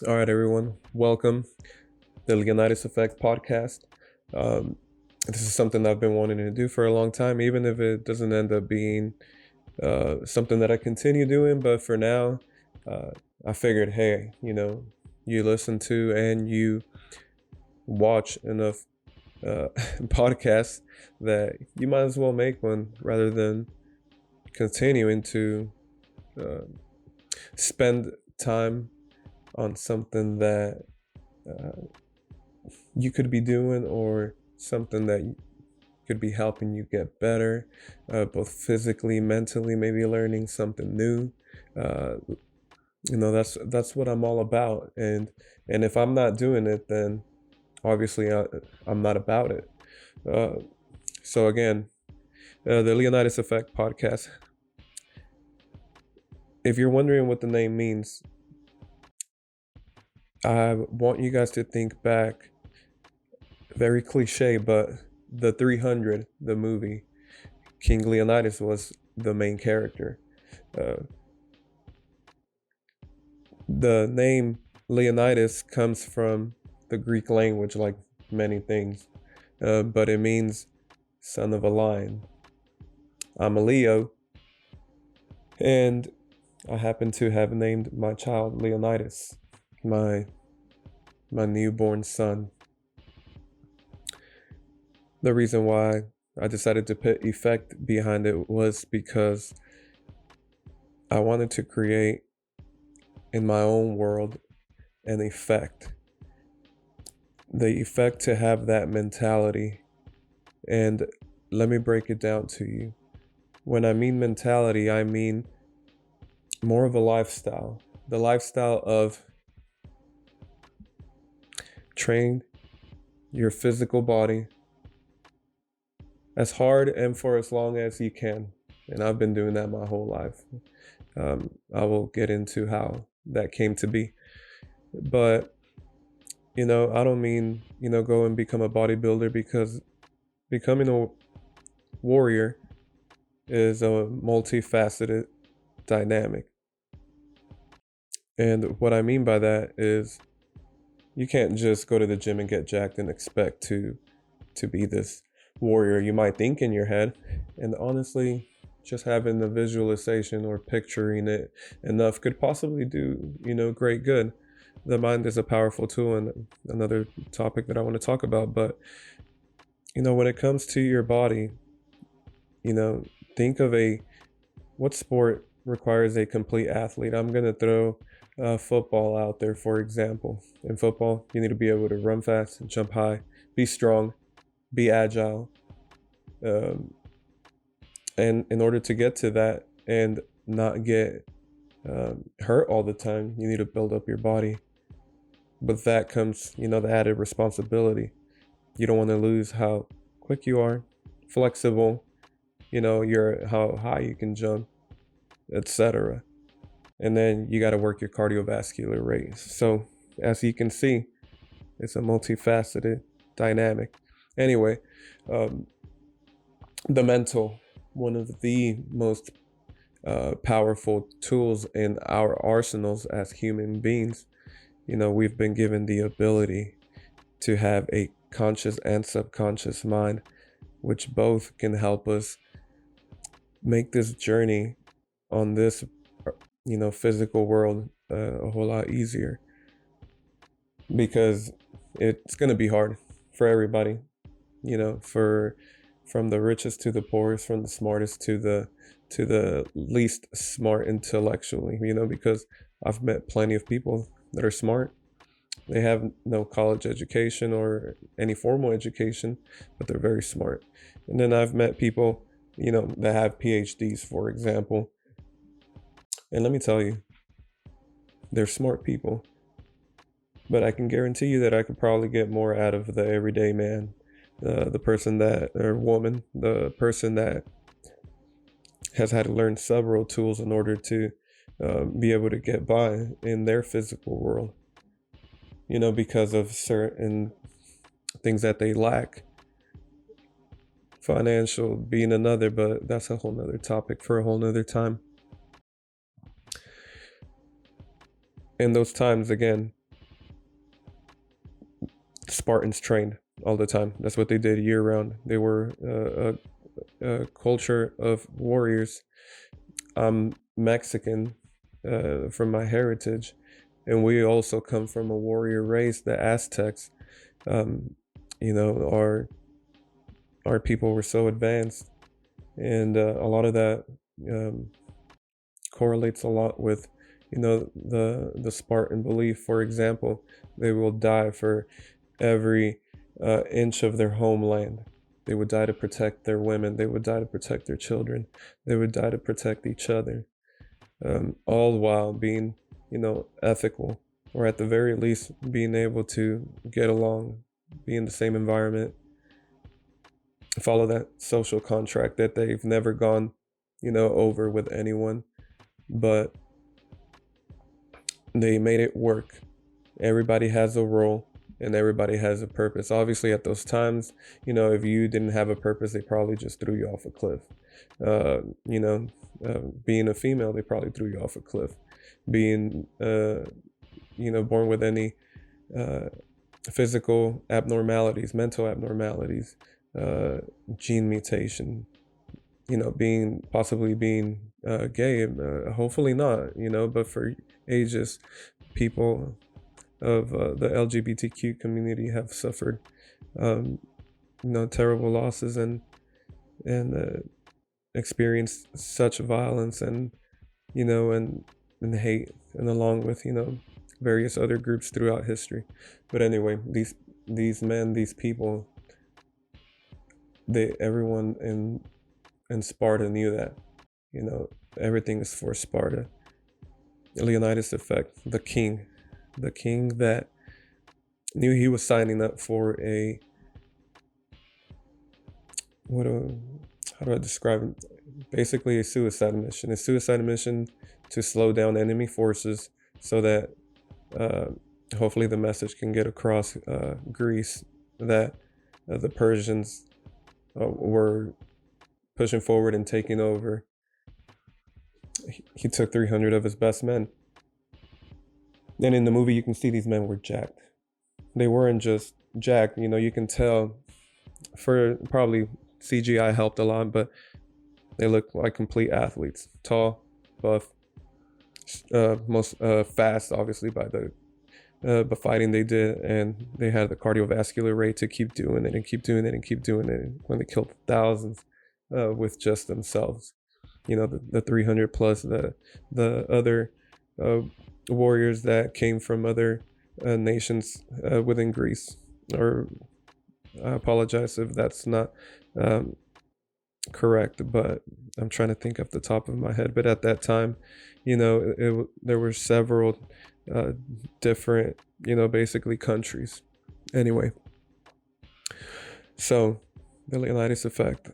All right, everyone, welcome the Leonidas Effect podcast. Um, this is something I've been wanting to do for a long time, even if it doesn't end up being something that I continue doing. But for now, uh, I figured, hey, you listen to and you watch enough podcasts that you might as well make one rather than continuing to uh, spend time on something that uh, you could be doing or something that could be helping you get better, both physically, mentally, maybe learning something new. uh, that's what I'm all about, and if I'm not doing it, then obviously I'm not about it. uh, so again, the Leonidas Effect podcast. If you're wondering what the name means, I want you guys to think back, very cliche, but the 300, the movie, King Leonidas was the main character. Uh, the name Leonidas comes from the Greek language, like many things, but it means son of a lion. I'm a Leo, and I happen to have named my child Leonidas, my newborn son. The reason why I decided to put effect behind it was because I wanted to create in my own world an effect. The effect to have that mentality. And let me break it down to you. When I mean mentality, I mean more of a lifestyle. The lifestyle of train your physical body as hard and for as long as you can. And I've been doing that my whole life. I will get into how that came to be. But, I don't mean, go and become a bodybuilder, because becoming a warrior is a multifaceted dynamic. And what I mean by that is you can't just go to the gym and get jacked and expect to be this warrior you might think in your head. And honestly, just having the visualization or picturing it enough could possibly do, great good. The mind is a powerful tool, and another topic that I want to talk about. But, when it comes to your body, think of what sport requires a complete athlete. I'm going to throw football out there, for example. In football, you need to be able to run fast and jump high, be strong, be agile. And in order to get to that and not get hurt all the time, you need to build up your body. With that comes, the added responsibility. You don't want to lose how quick you are, flexible, how high you can jump, etc. And then you got to work your cardiovascular rate. So as you can see, it's a multifaceted dynamic. Anyway, the mental, one of the most powerful tools in our arsenals as human beings. We've been given the ability to have a conscious and subconscious mind, which both can help us make this journey on this, physical world a whole lot easier. Because it's going to be hard for everybody, from the richest to the poorest, from the smartest to the least smart intellectually, because I've met plenty of people that are smart. They have no college education or any formal education, but they're very smart. And then I've met people, that have PhDs, for example. And let me tell you, they're smart people. But I can guarantee you that I could probably get more out of the everyday man, the person or woman, the person that has had to learn several tools in order to be able to get by in their physical world, because of certain things that they lack. Financial being another, but that's a whole nother topic for a whole nother time. In those times, again, Spartans trained all the time. That's what they did year round. They were a culture of warriors. I'm Mexican from my heritage, and we also come from a warrior race, the Aztecs. Um, our people were so advanced, and a lot of that um, correlates a lot with the Spartan belief. For example, they will die for every inch of their homeland. They would die to protect their women. They would die to protect their children. They would die to protect each other, all while being, ethical, or at the very least, being able to get along, be in the same environment, follow that social contract that they've never gone, over with anyone, but they made it work. Everybody has a role and everybody has a purpose. Obviously, at those times, if you didn't have a purpose, they probably just threw you off a cliff. Uh, you know, Being a female, they probably threw you off a cliff. Being, born with any uh, physical abnormalities, mental abnormalities, uh, gene mutation, possibly being gay, hopefully not, but for ages, people of the LGBTQ community have suffered, um, terrible losses and experienced such violence and hate, and along with various other groups throughout history. But anyway, these men, these people, everyone in Sparta knew that, everything is for Sparta. Leonidas effect, the king that knew he was signing up for a how do I describe it? Basically, a suicide mission to slow down enemy forces so that uh, hopefully the message can get across Greece that the Persians were pushing forward and taking over. He took 300 of his best men. And in the movie, you can see these men were jacked. They weren't just jacked, you can tell, for probably CGI helped a lot, but they look like complete athletes. Tall, buff, most fast, obviously, by the fighting they did, and they had the cardiovascular rate to keep doing it and keep doing it and keep doing it when they killed thousands with just themselves. The 300 plus the other uh, warriors that came from other nations within Greece. Or I apologize if that's not um, correct, but I'm trying to think off the top of my head. But at that time, there were several uh, different, basically countries. Anyway, so the Leonidas effect,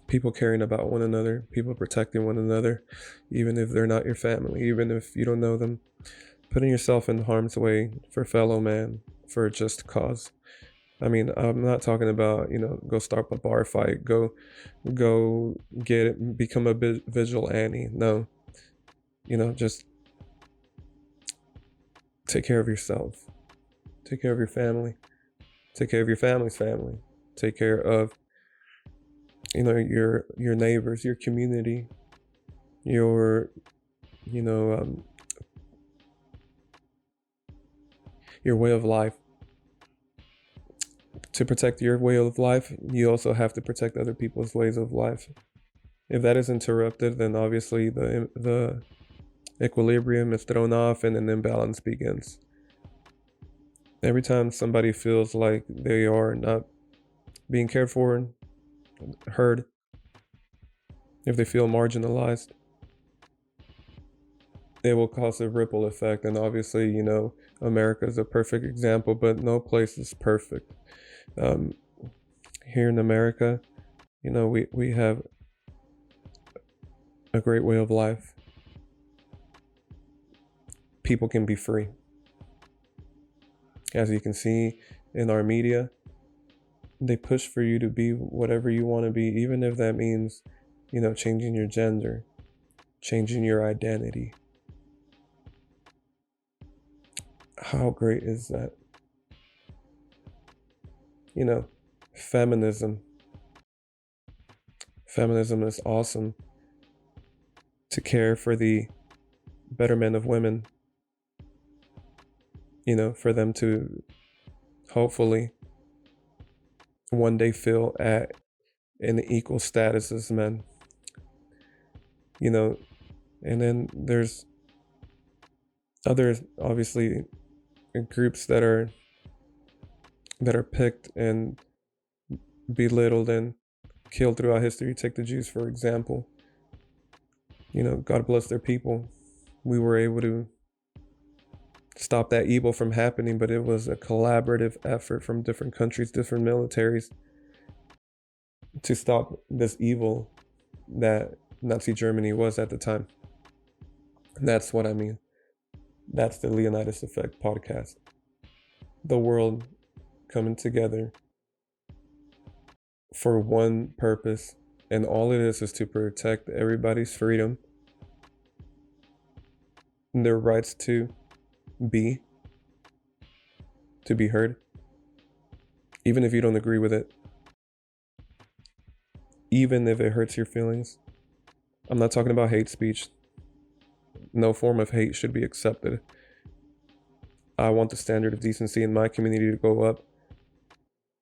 people caring about one another, people protecting one another, even if they're not your family, even if you don't know them, putting yourself in harm's way for fellow man, for a just cause. I mean, I'm not talking about, go start a bar fight, go get it, become a vigilante. No, just take care of yourself, take care of your family, take care of your family's family, take care of, your neighbors, your community, your, your way of life. To protect your way of life, you also have to protect other people's ways of life. If that is interrupted, then obviously the equilibrium is thrown off and an imbalance begins. Every time somebody feels like they are not being cared for and heard, if they feel marginalized, it will cause a ripple effect. And obviously, America is a perfect example, but no place is perfect. Here in America, we have a great way of life. People can be free. As you can see in our media, they push for you to be whatever you want to be, even if that means, changing your gender, changing your identity. How great is that? You know, feminism. Feminism is awesome to care for the betterment of women, for them to hopefully one day feel at an equal status as men, and then there's other, obviously, groups that are picked and belittled and killed throughout history. Take the Jews, for example. God bless their people. We were able to stop that evil from happening, but it was a collaborative effort from different countries, different militaries, to stop this evil that Nazi Germany was at the time. And that's what I mean. That's the Leonidas Effect podcast. The world coming together for one purpose, and all it is to protect everybody's freedom, and their rights to be heard, even if you don't agree with it, even if it hurts your feelings. I'm not talking about hate speech. No form of hate should be accepted. I want the standard of decency in my community to go up.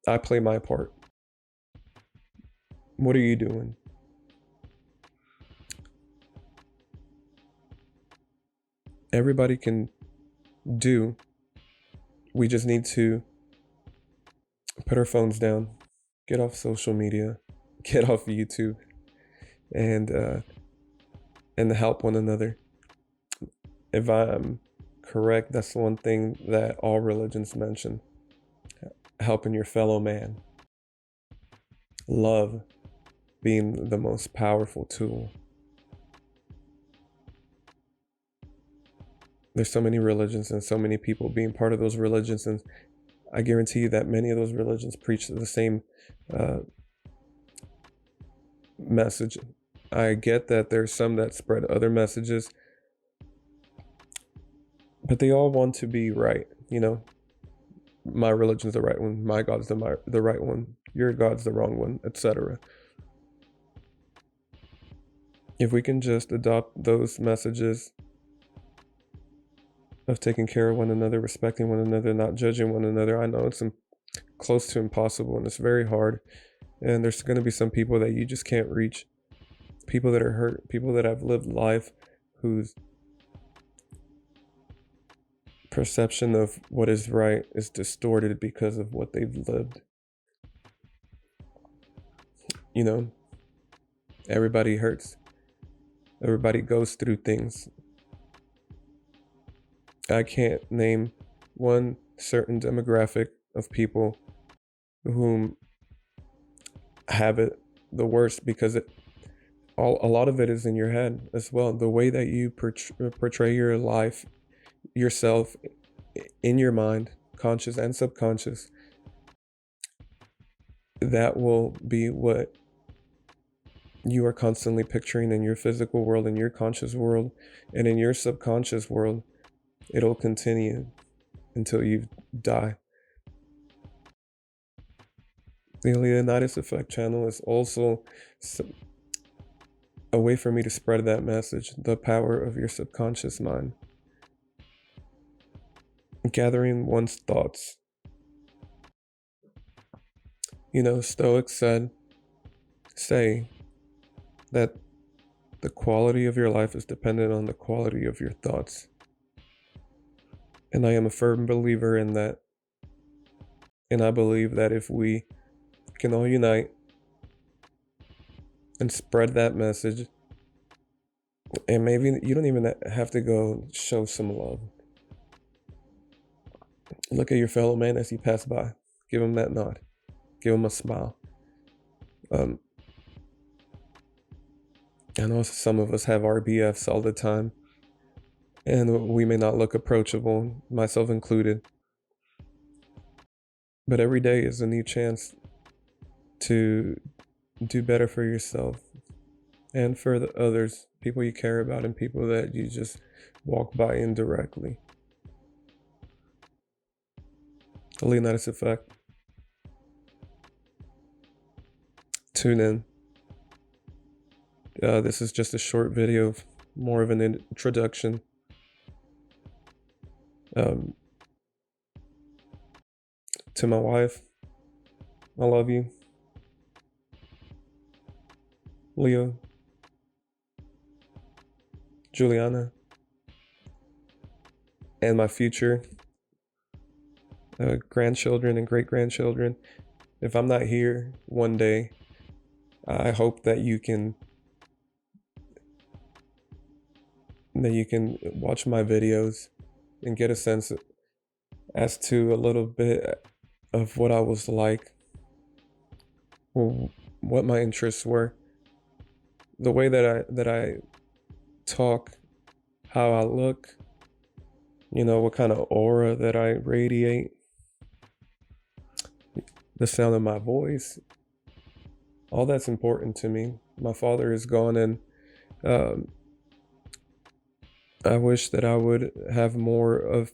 I play my part. What are you doing? Everybody can do. We just need to put our phones down, get off social media, get off YouTube, and help one another. If I'm correct, that's the one thing that all religions mention: helping your fellow man. Love being the most powerful tool. There's so many religions and so many people being part of those religions, and I guarantee you that many of those religions preach the same message. I get that there's some that spread other messages, but they all want to be right. My religion's the right one, my God's the right one, your God's the wrong one, etc. If we can just adopt those messages of taking care of one another, respecting one another, not judging one another, I know it's close to impossible and it's very hard. And there's going to be some people that you just can't reach. People that are hurt, people that have lived life, whose perception of what is right is distorted because of what they've lived. Everybody hurts. Everybody goes through things. I can't name one certain demographic of people whom have it the worst, because a lot of it is in your head as well. The way that you portray your life, yourself, in your mind, conscious and subconscious, that will be what you are constantly picturing in your physical world, in your conscious world, and in your subconscious world. It'll continue until you die. The Leonidas Effect channel is also a way for me to spread that message, the power of your subconscious mind. Gathering one's thoughts. Stoics say that the quality of your life is dependent on the quality of your thoughts. And I am a firm believer in that. And I believe that if we can all unite and spread that message, and maybe you don't even have to go show some love. Look at your fellow man as he pass by. Give him that nod. Give him a smile. I know some of us have RBFs all the time, and we may not look approachable, myself included. But every day is a new chance to do better for yourself and for the others, people you care about and people that you just walk by indirectly. The Leonidas Effect. tune in. This is just a short video, more of an introduction. To my wife, I love you. Leo, Juliana, and my future grandchildren and great-grandchildren. If I'm not here one day, I hope that you can watch my videos and get a sense as to a little bit of what I was like, what my interests were, the way that I talk, how I look, what kind of aura that I radiate, the sound of my voice. All that's important to me. My father is gone, and I wish that I would have more of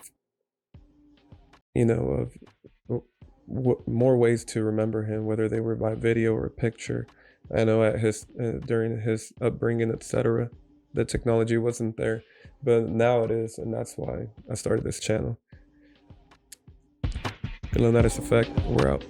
more ways to remember him, whether they were by video or picture. I know at his during his upbringing, etc., the technology wasn't there, but now it is, and that's why I started this channel. The Leonidas Effect, we're out.